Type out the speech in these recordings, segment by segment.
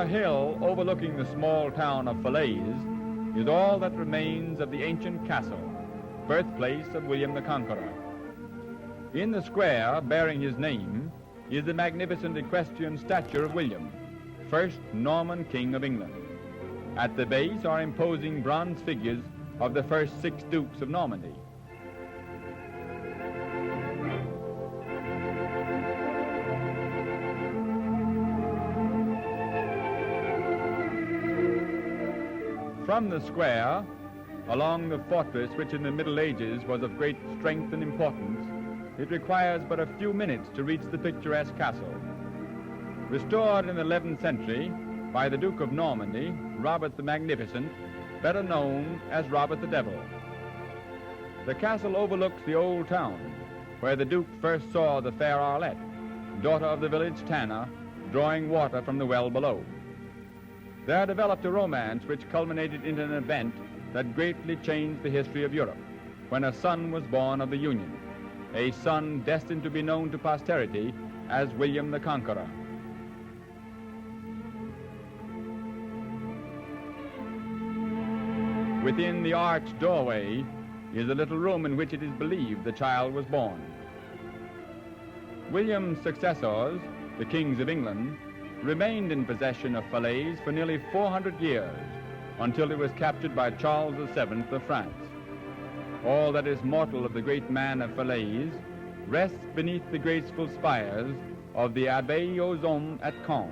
a hill overlooking the small town of Falaise is all that remains of the ancient castle, birthplace of William the Conqueror. In the square bearing his name is the magnificent equestrian statue of William, first Norman King of England. At the base are imposing bronze figures of the first 6 Dukes of Normandy. From the square, along the fortress which in the Middle Ages was of great strength and importance, it requires but a few minutes to reach the picturesque castle. Restored in the 11th century by the Duke of Normandy, Robert the Magnificent, better known as Robert the Devil. The castle overlooks the old town, where the Duke first saw the fair Arlette, daughter of the village tanner, drawing water from the well below. There developed a romance which culminated in an event that greatly changed the history of Europe, when a son was born of the union, a son destined to be known to posterity as William the Conqueror. Within the arched doorway is a little room in which it is believed the child was born. William's successors, the kings of England, remained in possession of Falaise for nearly 400 years, until it was captured by Charles VII of France. All that is mortal of the great man of Falaise rests beneath the graceful spires of the Abbaye aux Hommes at Caen,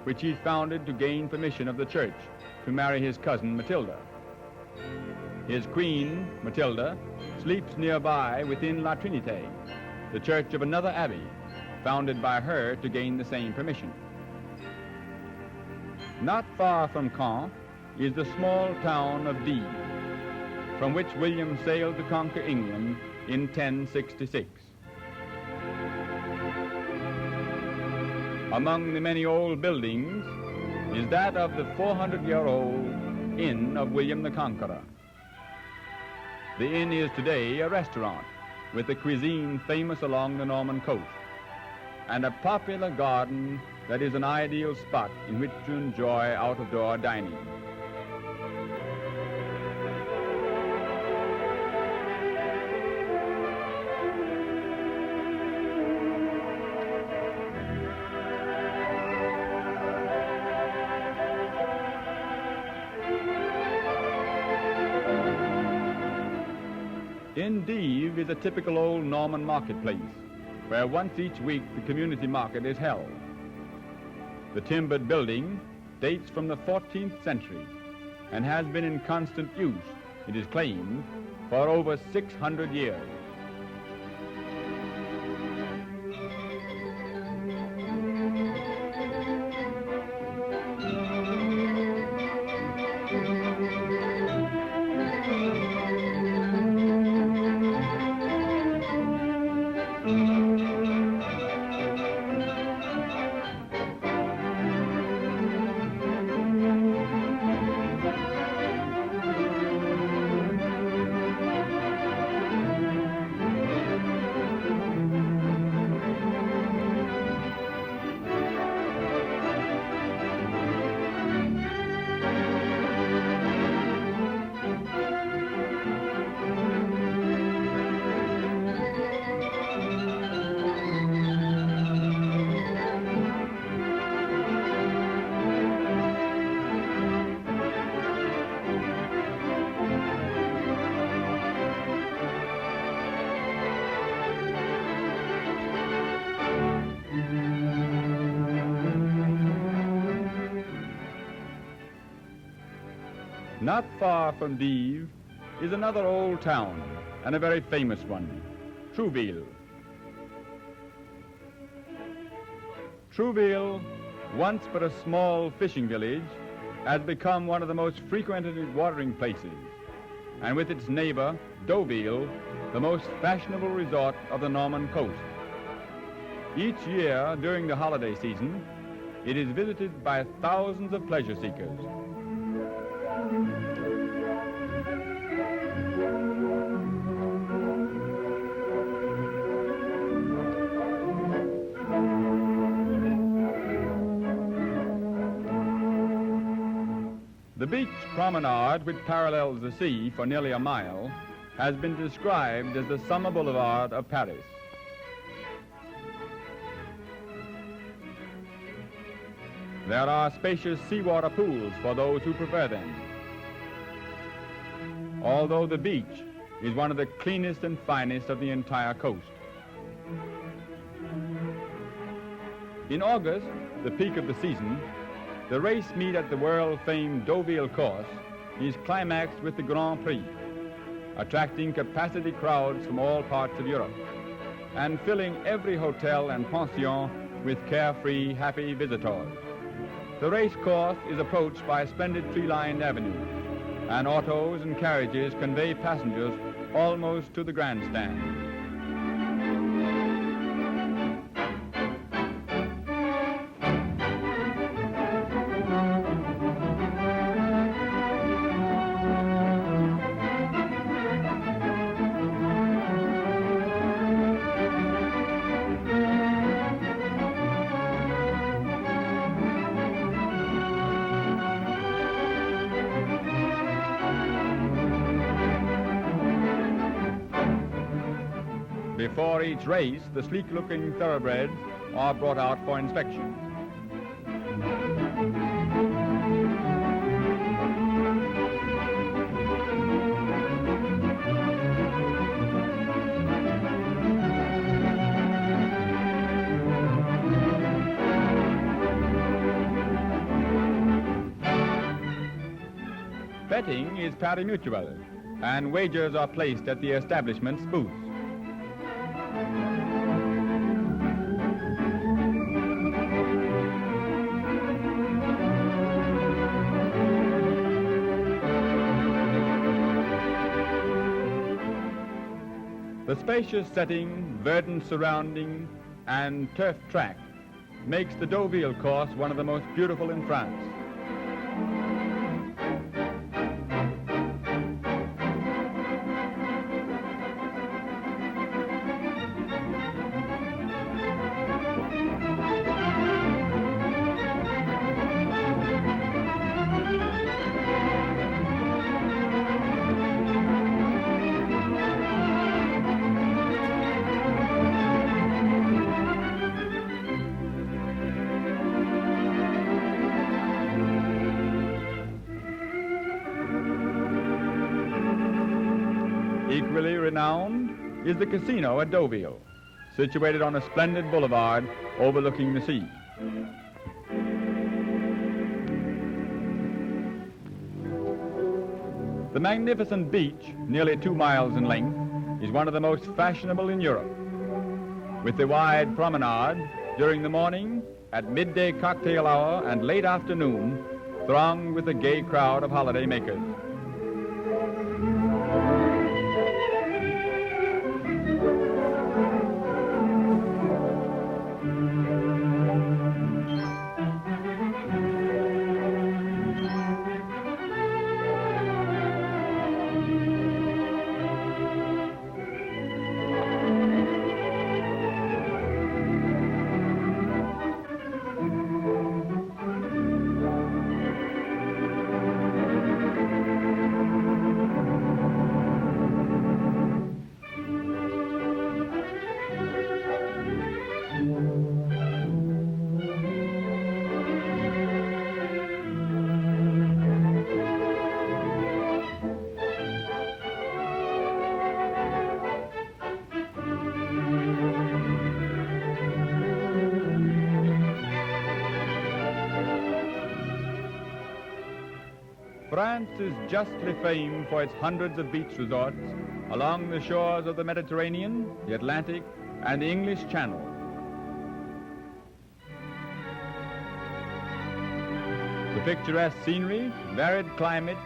which he founded to gain permission of the church to marry his cousin Matilda. His queen, Matilda, sleeps nearby within La Trinité, the church of another abbey, founded by her to gain the same permission. Not far from Caen is the small town of Dives, from which William sailed to conquer England in 1066. Among the many old buildings is that of the 400-year-old Inn of William the Conqueror. The inn is today a restaurant with a cuisine famous along the Norman coast, and a popular garden that is an ideal spot in which to enjoy out-of-door dining. In Dives is a typical old Norman marketplace, where once each week the community market is held. The timbered building dates from the 14th century and has been in constant use, it is claimed, for over 600 years. Not far from Dives is another old town, and a very famous one, Trouville. Trouville, once but a small fishing village, has become one of the most frequented watering places, and with its neighbor, Deauville, the most fashionable resort of the Norman coast. Each year during the holiday season, it is visited by thousands of pleasure seekers. beach promenade, which parallels the sea for nearly a mile, has been described as the summer boulevard of Paris. There are spacious seawater pools for those who prefer them. Although the beach is one of the cleanest and finest of the entire coast. In August, the peak of the season, the race meet at the world-famed Deauville course is climaxed with the Grand Prix, attracting capacity crowds from all parts of Europe and filling every hotel and pension with carefree, happy visitors. The race course is approached by a splendid tree-lined avenue, and autos and carriages convey passengers almost to the grandstand. Before each race, the sleek-looking thoroughbreds are brought out for inspection. Betting is pari-mutuel, and wagers are placed at the establishment's booth. The spacious setting, verdant surrounding, and turf track makes the Deauville course one of the most beautiful in France. Equally renowned is the casino at Deauville, situated on a splendid boulevard overlooking the sea. The magnificent beach, nearly 2 miles in length, is one of the most fashionable in Europe, with the wide promenade during the morning, at midday cocktail hour, and late afternoon, thronged with a gay crowd of holiday makers. France is justly famed for its hundreds of beach resorts along the shores of the Mediterranean, the Atlantic, and the English Channel. The picturesque scenery, varied climates,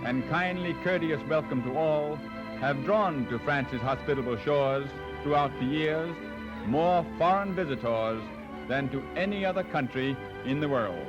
and kindly courteous welcome to all have drawn to France's hospitable shores throughout the years more foreign visitors than to any other country in the world.